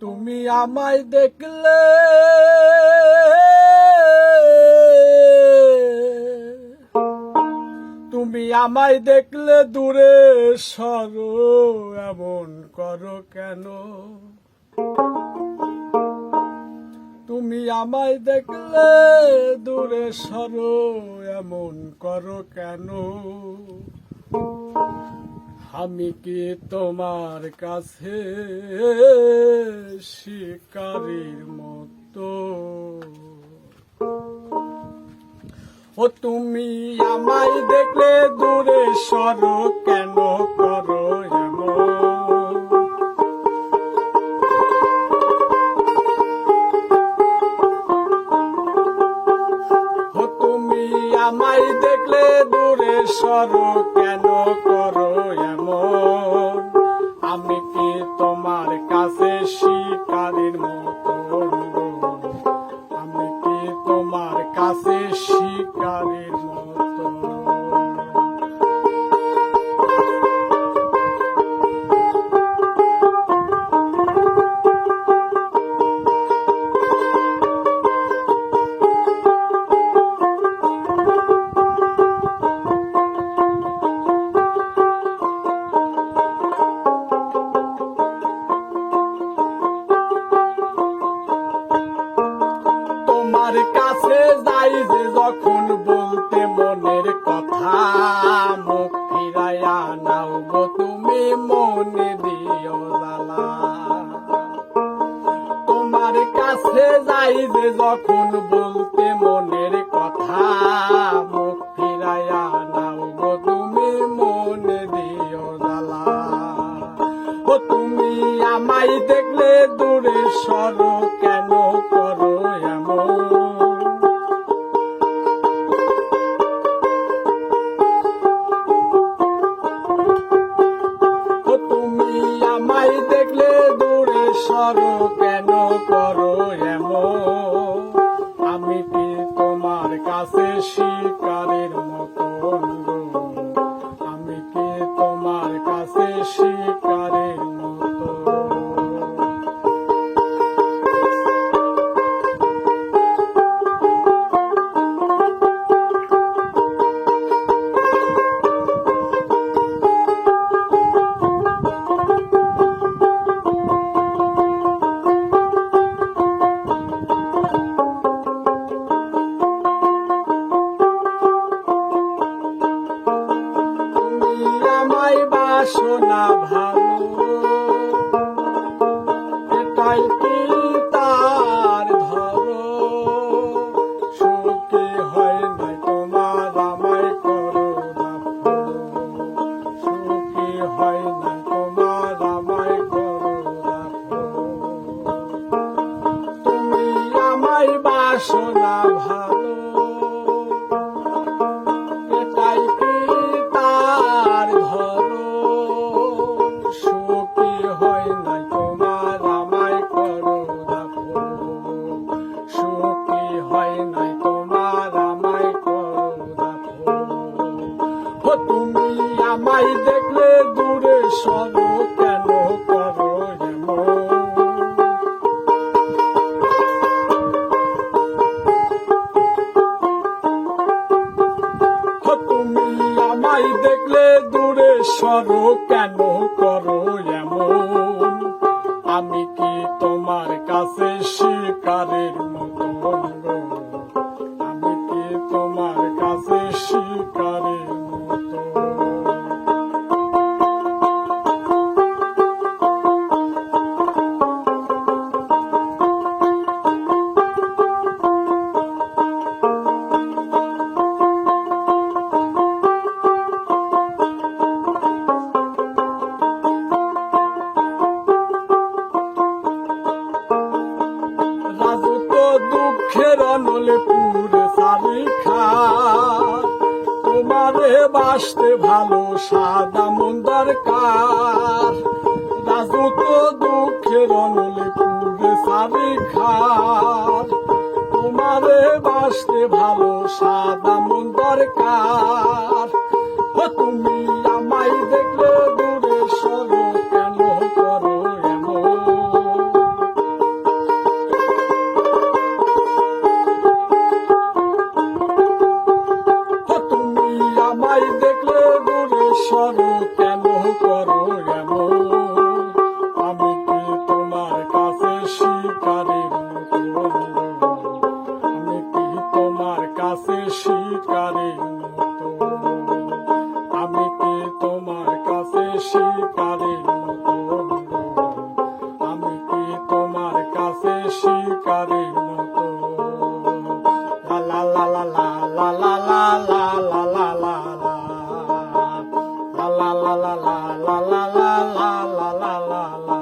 তুমি আমায় দেখলে তুমি আমায় দেখলে দূরে সরো এমন করো কেন? তুমি আমায় দেখলে দূরে সরো এমন করো কেন? আমি কি তোমার কাছে শিকারীর মতো? ও তুমি আমায় দেখলে দূরে সরো কেন করো এমন? ও তুমি আমায় দেখলে দূরে সরো কেন করো এমন? আমি কি তোমার কাছে শিকারীর মতো? আমি কি তোমার কাছে শিকারীর মতো? তোমার কাছে যাই যে যখন বলতে মনের কথা, মুখ ফিরাইয়া নাও গো তুমি মনে দিও জ্বালা। তোমার কাছে যাই যে যখন বলতে মনের কথা, মুখ ফিরাইয়া নাও গো তুমি মনে দিও জ্বালা। ও তুমি আমায় দেখলে দূরে সরো কেন করো এমন? ও তুমি আমায় দেখলে দূরে সরো কেন করো এমন? আমি কি তোমার কাছে শিকারীর মতো? আমি কি তোমার কাছে শিকারীর মতো? আমায় বাসো না ভালো, এটাই কি তার ধরো? সুখী হয় নাই তোমার আমায় করো না ভালো, সুখী হয় নাই তোমার আমায় করো না ভালো। তুমি আমায় বাসো না ভালো, এটাই কি তার ধরো? সুখী হয় নাই তোমার আমায় করো না ভালো, সুখী হয় নাই তোমার আমায় করো না ভালো। ও তুমি আমায় দেখলে দূরে সরো কেন করো এমন? তুমি আমায় দেখলে দূরে সরো কেন করো এমন? আমি কি তোমার কাছে শিকারীর মতো? আমি কি তোমার কাছে শিকারীর মতো? রাজু তো দুঃখের অনলে পুরে সারি খা, তোমারে বাসতে ভালো সাদা মন দরকার। রাজু তো দুঃখের অনলে পুরে সারি খা, তোমারে বাসতে ভালো সাদা মন দরকার। ও তুমি আমায় দেখলে দূরে সরো কেন করো এমন? জ্বালা